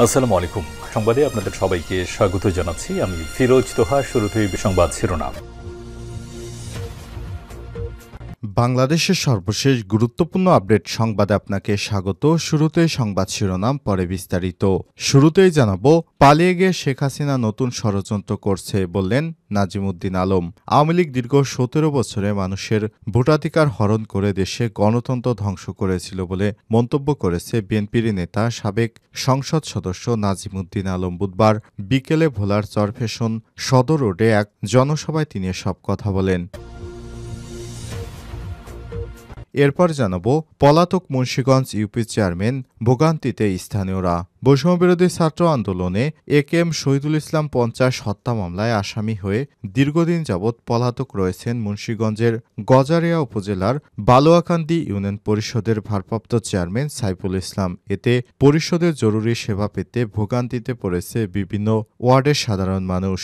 আসসালামু আলাইকুম। সংবাদে আপনাদের সবাইকে স্বাগত জানাচ্ছি। আমি ফিরোজ তোহা। শুরুতেই সংবাদ শিরোনাম। বাংলাদেশের সর্বশেষ গুরুত্বপূর্ণ আপডেট সংবাদে আপনাকে স্বাগত। শুরুতেই সংবাদ শিরোনাম, পরে বিস্তারিত। শুরুতেই জানাবো, পালিয়ে গিয়ে শেখ হাসিনা নতুন ষড়যন্ত্র করছে বললেন নাজিমুদ্দিন আলম। আওয়ামী লীগ দীর্ঘ ১৭ বছরে মানুষের ভোটাধিকার হরণ করে দেশে গণতন্ত্র ধ্বংস করেছিল বলে মন্তব্য করেছে বিএনপির নেতা সাবেক সংসদ সদস্য নাজিমুদ্দিন আলম। বুধবার বিকেলে ভোলার চরফ্যাশন সদর রোডে এক জনসভায় তিনি এসব কথা বলেন। এরপর জানাবো, পলাতক মুন্সিগঞ্জ ইউপি চেয়ারম্যান ভোগান্তিতে স্থানীয়রা। বৈষম্যবিরোধী ছাত্র আন্দোলনে একেএম শহীদুল ইসলাম ৫০ হত্যা মামলায় আসামি হয়ে দীর্ঘদিন যাবৎ পলাতক রয়েছেন মুন্সিগঞ্জের গজারিয়া উপজেলার বালুয়াকান্দি ইউনিয়ন পরিষদের ভারপ্রাপ্ত চেয়ারম্যান সাইফুল ইসলাম। এতে পরিষদের জরুরি সেবা পেতে ভোগান্তিতে পড়েছে বিভিন্ন ওয়ার্ডের সাধারণ মানুষ।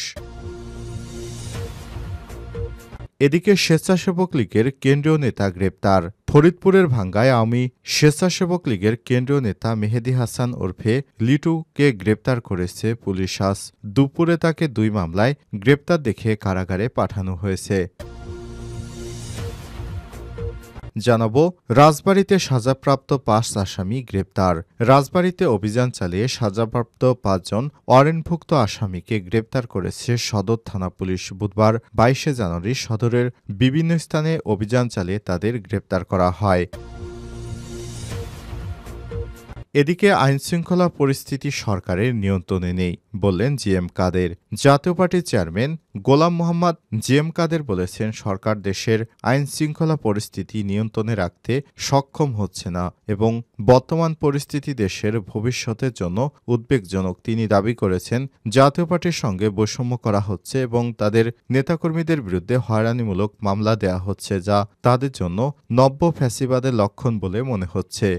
এদিকে স্বেচ্ছাসেবক লীগের কেন্দ্রীয় নেতা গ্রেপ্তার। ফরিদপুরের ভাঙ্গায় আওয়ামী স্বেচ্ছাসেবক লীগের কেন্দ্রীয় নেতা মেহেদী হাসান ওরফে লিটুকে গ্রেপ্তার করেছে পুলিশ। আজ দুপুরে তাকে ২ মামলায় গ্রেপ্তার দেখিয়ে কারাগারে পাঠানো হয়েছে। জানাবো, রাজবাড়ীতে সাজাপ্রাপ্ত ৫ আসামি গ্রেপ্তার। রাজবাড়ীতে অভিযান চালিয়ে সাজাপ্রাপ্ত ৫ জন ওয়ারেন্টভুক্ত আসামিকে গ্রেপ্তার করেছে সদর থানা পুলিশ। বুধবার ২২ জানুয়ারি সদরের বিভিন্ন স্থানে অভিযান চালিয়ে তাদের গ্রেপ্তার করা হয়। এদিকে আইনশৃঙ্খলা পরিস্থিতি সরকারের নিয়ন্ত্রণে নেই বললেন জিএম কাদের। জাতীয় পার্টির চেয়ারম্যান গোলাম মোহাম্মদ জিএম কাদের বলেছেন, সরকার দেশের আইনশৃঙ্খলা পরিস্থিতি নিয়ন্ত্রণে রাখতে সক্ষম হচ্ছে না এবং বর্তমান পরিস্থিতি দেশের ভবিষ্যতের জন্য উদ্বেগজনক। তিনি দাবি করেছেন, জাতীয় পার্টির সঙ্গে বৈষম্য করা হচ্ছে এবং তাদের নেতাকর্মীদের বিরুদ্ধে হয়রানিমূলক মামলা দেয়া হচ্ছে, যা তাদের জন্য নব্য ফ্যাসিবাদের লক্ষণ বলে মনে হচ্ছে।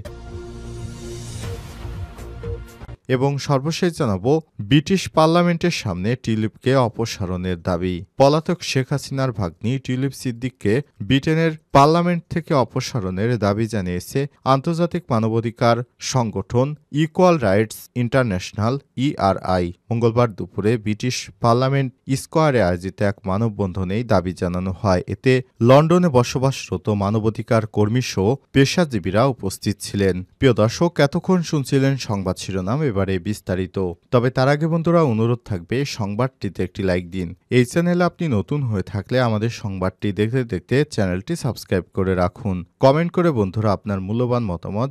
এবং সর্বশেষ জানাবো, ব্রিটিশ পার্লামেন্টের সামনে টিউলিপকে অপসারণের দাবি। পলাতক শেখ হাসিনার ভাগ্নি টিউলিপ সিদ্দিককে ব্রিটেনের পার্লামেন্ট থেকে অপসারণের দাবি জানিয়েছে আন্তর্জাতিক মানবাধিকার সংগঠন ইকুয়াল রাইটস ইন্টারন্যাশনাল ইআরআই। মঙ্গলবার দুপুরে ব্রিটিশ পার্লামেন্ট স্কোয়ারে আয়োজিত এক মানববন্ধনে এই দাবি জানানো হয়। এতে লন্ডনে বসবাসরত মানবাধিকার কর্মীসহ পেশাজীবীরা উপস্থিত ছিলেন। প্রিয় দর্শক, এতক্ষণ শুনছিলেন সংবাদ শিরোনাম, এবারে বিস্তারিত। তবে তার আগে বন্ধুরা, অনুরোধ থাকবে সংবাদটিতে একটি লাইক দিন। এই চ্যানেলে আপনি নতুন হয়ে থাকলে আমাদের সংবাদটি দেখতে দেখতে চ্যানেলটি সাবস্ক্রাইব করে রাখুন। কমেন্ট করে বন্ধুরা আপনার মূল্যবান মতামত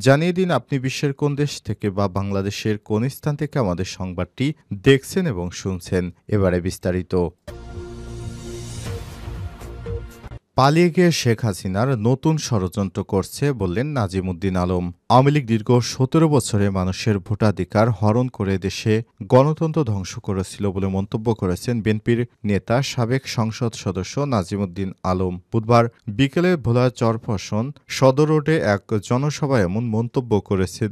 জানিয়ে দিন আপনি বিশ্বের কোন দেশ থেকে বা বাংলাদেশের কোন স্থান থেকে আমাদের সংবাদটি দেখছেন এবং শুনছেন। এবারে বিস্তারিত। পালিয়ে গিয়ে শেখ হাসিনার নতুন ষড়যন্ত্র করছে বললেন নাজিমুদ্দিন আলম। আওয়ামী লীগ দীর্ঘ ১৭ বছরে মানুষের ভোটাধিকার হরণ করে দেশে গণতন্ত্র ধ্বংস করেছিল বলে মন্তব্য করেছেন বিএনপির নেতা সাবেক সংসদ সদস্য নাজিমুদ্দিন আলম। বুধবার বিকেলে ভোলার চরফ্যাশন সদর রোডে এক জনসভায় এমন মন্তব্য করেছেন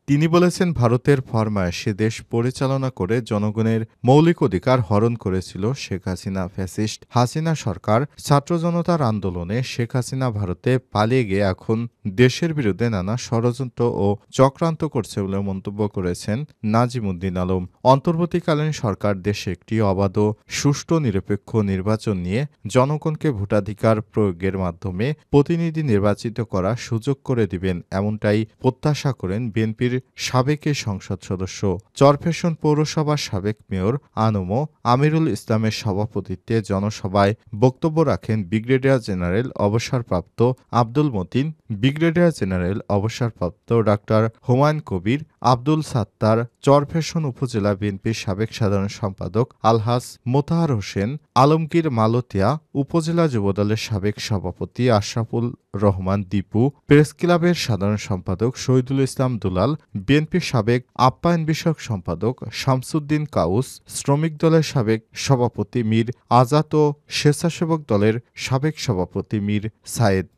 তিনি বলেছেন, ভারতের ফরমায়েশে দেশ পরিচালনা করে জনগণের মৌলিক অধিকার হরণ করেছিল শেখ হাসিনা। ফ্যাসিস্ট হাসিনা সরকার ছাত্র জনতার আন্দোলনে শেখ হাসিনা ভারতে পালিয়ে গিয়ে এখন দেশের বিরুদ্ধে নানা ষড়যন্ত্র ও চক্রান্ত করছে বলে মন্তব্য করেছেন নাজিমুদ্দিন আলম। অন্তর্বর্তীকালীন সরকার দেশে একটি অবাধ ও সুষ্ঠু নিরপেক্ষ নির্বাচন নিয়ে জনগণকে ভোটাধিকার প্রয়োগের মাধ্যমে প্রতিনিধি নির্বাচিত করার সুযোগ করে দিবেন, এমনটাই প্রত্যাশা করেন বিএনপির সাবেক সংসদ সদস্য। চরফ্যাশন পৌরসভার সাবেক মেয়র আনমো আমিরুল ইসলামের সভাপতিত্বে জনসভায় বক্তব্য রাখেন ব্রিগেডিয়ার জেনারেল অবসরপ্রাপ্ত আব্দুল মতিন, ব্রিগেডিয়ার জেনারেল অবসরপ্রাপ্ত ডাক্তার হুমায়ুন কবির, আব্দুল সাত্তার, চরফ্যাশন উপজেলা বিএনপির সাবেক সাধারণ সম্পাদক আলহাজ মোতাহার হোসেন, আলমগীর মালতিয়া, উপজেলা যুবদলের সাবেক সভাপতি আশরাফুল রহমান দীপু, প্রেস ক্লাবের সাধারণ সম্পাদক শহীদুল ইসলাম দুলাল, বিএনপির সাবেক আপ্যায়ন বিষয়ক সম্পাদক শামসুদ্দিন কাউস, শ্রমিক দলের সাবেক সভাপতি মীর আজাদ ও স্বেচ্ছাসেবক দলের সাবেক সভাপতি মীর সায়েদ।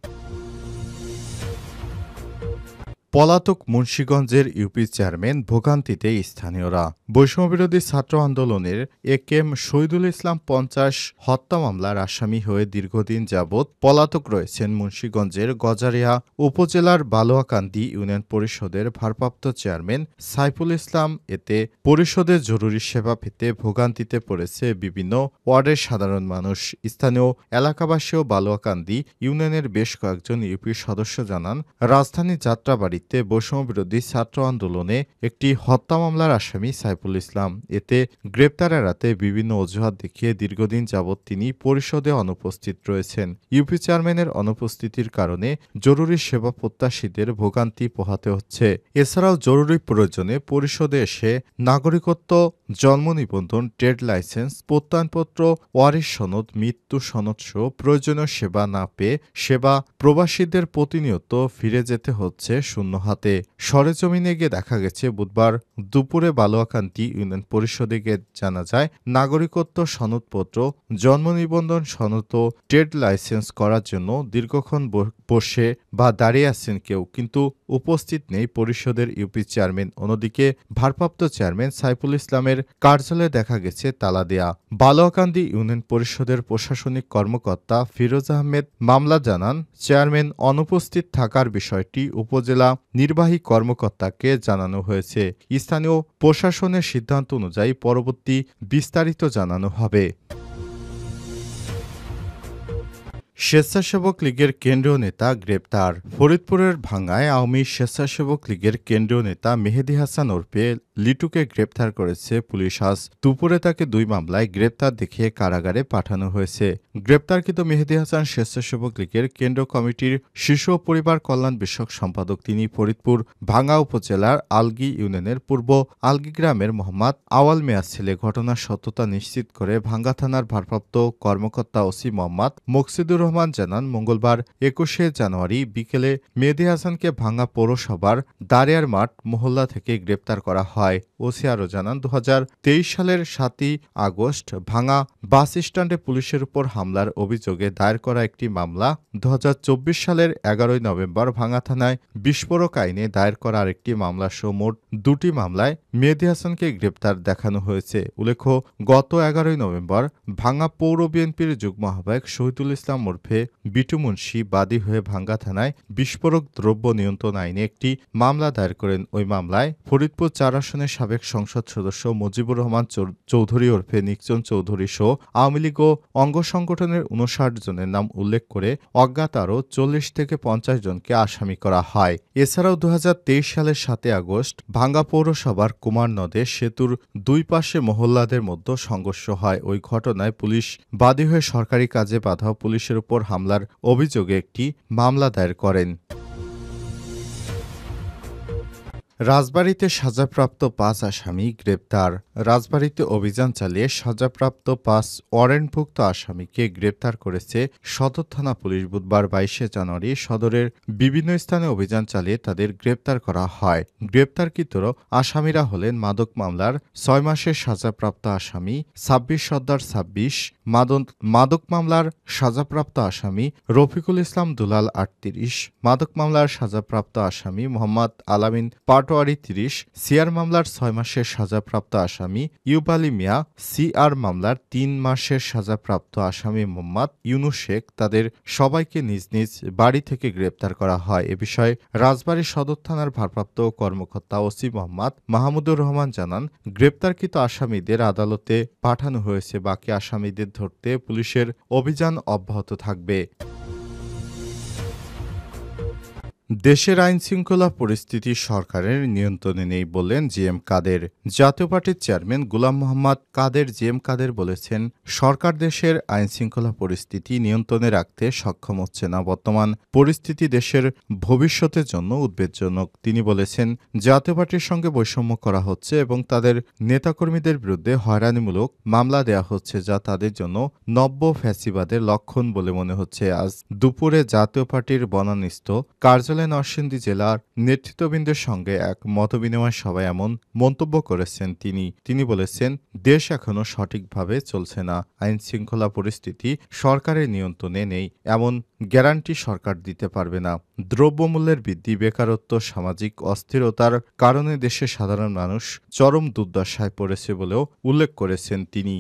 পলাতক মুন্সিগঞ্জের ইউপি চেয়ারম্যান ভোগান্তিতে স্থানীয়রা। বৈষম্যবিরোধী ছাত্র আন্দোলনের একেএম শহীদুল ইসলাম ৫০ হত্যা মামলার আসামি হয়ে দীর্ঘদিন যাবৎ পলাতক রয়েছেন মুন্সিগঞ্জের গজারিয়া উপজেলার বালোয়াকান্দি ইউনিয়ন পরিষদের ভারপ্রাপ্ত চেয়ারম্যান সাইফুল ইসলাম। এতে পরিষদের জরুরি সেবা পেতে ভোগান্তিতে পড়েছে বিভিন্ন ওয়ার্ডের সাধারণ মানুষ। স্থানীয় এলাকাবাসী ও বালোয়াকান্দি ইউনিয়নের বেশ কয়েকজন ইউপি সদস্য জানান, রাজধানী যাত্রাবাড়ি বৈষম্যবিরোধী ছাত্র আন্দোলনে একটি হত্যা মামলার আসামি সাইফুল ইসলাম। এতে গ্রেপ্তার এড়াতে বিভিন্ন অজুহাত দেখিয়ে দীর্ঘদিন যাবৎ তিনি পরিষদে অনুপস্থিত রয়েছেন। ইউপি চেয়ারম্যানের অনুপস্থিতির কারণে জরুরি সেবা প্রত্যাশীদের ভোগান্তি পোহাতে হচ্ছে। এছাড়াও জরুরি প্রয়োজনে পরিষদে এসে নাগরিকত্ব, জন্ম নিবন্ধন, ট্রেড লাইসেন্স, প্রত্যয়নপত্র, ওয়ারিশ সনদ, মৃত্যু সনদ সহ প্রয়োজনীয় সেবা না পেয়ে সেবা প্রবাসীদের প্রতিনিয়ত ফিরে যেতে হচ্ছে শূন্য হাতে। সরেজমিনে গিয়ে দেখা গেছে, বুধবার দুপুরে বালোয়াকান্দি ইউনিয়ন পরিষদে গিয়ে জানা যায়, নাগরিকত্ব সনদপত্র, জন্ম নিবন্ধন সনদ ও ট্রেড লাইসেন্স করার জন্য দীর্ঘক্ষণ বসে বা দাঁড়িয়ে আছেন কেউ, কিন্তু উপস্থিত নেই পরিষদের ইউপি চেয়ারম্যান। অন্যদিকে ভারপ্রাপ্ত চেয়ারম্যান সাইফুল ইসলামের কার্যালয়ে দেখা গেছে তালা দেয়া। বালোয়াকান্দি ইউনিয়ন পরিষদের প্রশাসনিক কর্মকর্তা ফিরোজ আহমেদ মামলা জানান, চেয়ারম্যান অনুপস্থিত থাকার বিষয়টি উপজেলা নির্বাহী কর্মকর্তাকে জানানো হয়েছে। স্থানীয় প্রশাসনের সিদ্ধান্ত অনুযায়ী পরবর্তী বিস্তারিত জানানো হবে। স্বেচ্ছাসেবক লীগের কেন্দ্রীয় নেতা গ্রেপ্তার। ফরিদপুরের ভাঙ্গায় আওয়ামী স্বেচ্ছাসেবক লীগের কেন্দ্রীয় নেতা মেহেদী হাসান ওরফে লিটুকে গ্রেপ্তার করেছে পুলিশ। আজ দুপুরে তাকে ২ মামলায় গ্রেপ্তার দেখিয়ে কারাগারে পাঠানো হয়েছে। গ্রেপ্তারকৃত মেহেদী হাসান স্বেচ্ছাসেবক লীগের কেন্দ্র কমিটির শিশু ও পরিবার কল্যাণ বিষয়ক সম্পাদক। তিনি ফরিদপুর ভাঙ্গা উপজেলার আলগি ইউনিয়নের পূর্ব আলগি গ্রামের মোহাম্মদ আওয়াল মিয়ার ছেলে। ঘটনার সত্যতা নিশ্চিত করে ভাঙ্গা থানার ভারপ্রাপ্ত কর্মকর্তা ওসি মোহাম্মদ মকসিদুর রহমান জানান, মঙ্গলবার ২১শে জানুয়ারি বিকেলে মেহেদী হাসানকে ভাঙ্গা পৌরসভার দারিয়ার মাঠ মহল্লা থেকে গ্রেপ্তার করা হয়। ওসি আরও জানান, ২০২৩ সালের ৭ই আগস্ট ভাঙ্গা বাস স্ট্যান্ডে পুলিশের উপর হামলার অভিযোগে দায়ের করা একটি মামলা, ২০২৪ সালের ১১ই নভেম্বর ভাঙ্গা থানায় বিস্ফোরক আইনে দায়ের করা আরেকটি মামলা সহ মোট ২টি মামলায় মেহেদী হাসানকে গ্রেপ্তার দেখানো হয়েছে। উল্লেখ্য, গত ১১ই নভেম্বর ভাঙ্গা পৌর বিএনপির যুগ্ম আহ্বায়ক শহীদুল ইসলাম ওরফে বিটু মুন্সি বাদী হয়ে ভাঙ্গা থানায় বিস্ফোরক দ্রব্য নিয়ন্ত্রণ আইনে একটি মামলা দায়ের করেন। ওই মামলায় ফরিদপুর ৪ আসনের সাবেক সংসদ সদস্য মুজিবুর রহমান চৌধুরী ওরফে নিকচন চৌধুরী সহ আওয়ামী লীগ ও অঙ্গ সংগঠনের ৫৯ জনের নাম উল্লেখ করে অজ্ঞাত আরও ৪০ থেকে ৫০ জনকে আসামি করা হয়। এছাড়াও ২০২৩ সালের ৭ই আগস্ট ভাঙ্গা পৌরসভার কুমার নদে সেতুর ২ পাশে মহল্লাদের মধ্যে সংঘর্ষ হয়। ওই ঘটনায় পুলিশ বাদী হয়ে সরকারি কাজে বাধা ও পুলিশের উপর হামলার অভিযোগে একটি মামলা দায়ের করেন। রাজবাড়ীতে সাজাপ্রাপ্ত ৫ আসামি গ্রেপ্তার। রাজবাড়ীতে অভিযান চালিয়ে সাজাপ্রাপ্ত ৫ ওয়ারেন্টভুক্ত আসামিকে গ্রেপ্তার করেছে সদর থানা পুলিশ। বুধবার ২২শে জানুয়ারি সদরের বিভিন্ন স্থানে অভিযান চালিয়ে তাদের গ্রেপ্তার করা হয়। গ্রেপ্তারকৃত আসামিরা হলেন মাদক মামলার ৬ মাসের সাজাপ্রাপ্ত আসামি ২৬ সর্দার ২৬, মাদক মামলার সাজাপ্রাপ্ত আসামি রফিকুল ইসলাম দুলাল ৩৮, মাদক মামলার সাজাপ্রাপ্ত আসামি মোহাম্মদ আলামিন পাটোয়ারি ৩০, সিআর মামলার ৬ মাসের সাজাপ্রাপ্ত আসামি ইউব আলী মিয়া, সিআর মামলার ৩ মাসের সাজাপ্রাপ্ত আসামি মোহাম্মদ ইউনুস শেখ। তাদের সবাইকে নিজ নিজ বাড়ি থেকে গ্রেপ্তার করা হয়। এ বিষয়ে রাজবাড়ী সদর থানার ভারপ্রাপ্ত কর্মকর্তা ওসি মোহাম্মদ মাহমুদুর রহমান জানান, গ্রেপ্তারকৃত আসামিদের আদালতে পাঠানো হয়েছে। বাকি আসামিদের ধরতে পুলিশের অভিযান অব্যাহত থাকবে। দেশের আইনশৃঙ্খলা পরিস্থিতি সরকারের নিয়ন্ত্রণে নেই বললেন জিএম কাদের। জাতীয় পার্টির চেয়ারম্যান গোলাম মোহাম্মদ কাদের জিএম কাদের বলেছেন, সরকার দেশের আইনশৃঙ্খলা পরিস্থিতি নিয়ন্ত্রণে রাখতে সক্ষম হচ্ছে না। বর্তমান পরিস্থিতি দেশের ভবিষ্যতের জন্য উদ্বেগজনক। তিনি বলেছেন, জাতীয় পার্টির সঙ্গে বৈষম্য করা হচ্ছে এবং তাদের নেতাকর্মীদের বিরুদ্ধে হয়রানিমূলক মামলা দেওয়া হচ্ছে, যা তাদের জন্য নব্য ফ্যাসিবাদের লক্ষণ বলে মনে হচ্ছে। আজ দুপুরে জাতীয় পার্টির বনানীস্থ কার্যালয়ে সকালে নরসিংদী জেলার নেতৃত্ববৃন্দের সঙ্গে এক মতবিনিময় সভায় এমন মন্তব্য করেছেন তিনি বলেছেন, দেশ এখনো সঠিকভাবে চলছে না, আইন শৃঙ্খলা পরিস্থিতি সরকারের নিয়ন্ত্রণে নেই, এমন গ্যারান্টি সরকার দিতে পারবে না। দ্রব্যমূল্যের বৃদ্ধি, বেকারত্ব, সামাজিক অস্থিরতার কারণে দেশের সাধারণ মানুষ চরম দুর্দশায় পড়েছে বলেও উল্লেখ করেছেন তিনি।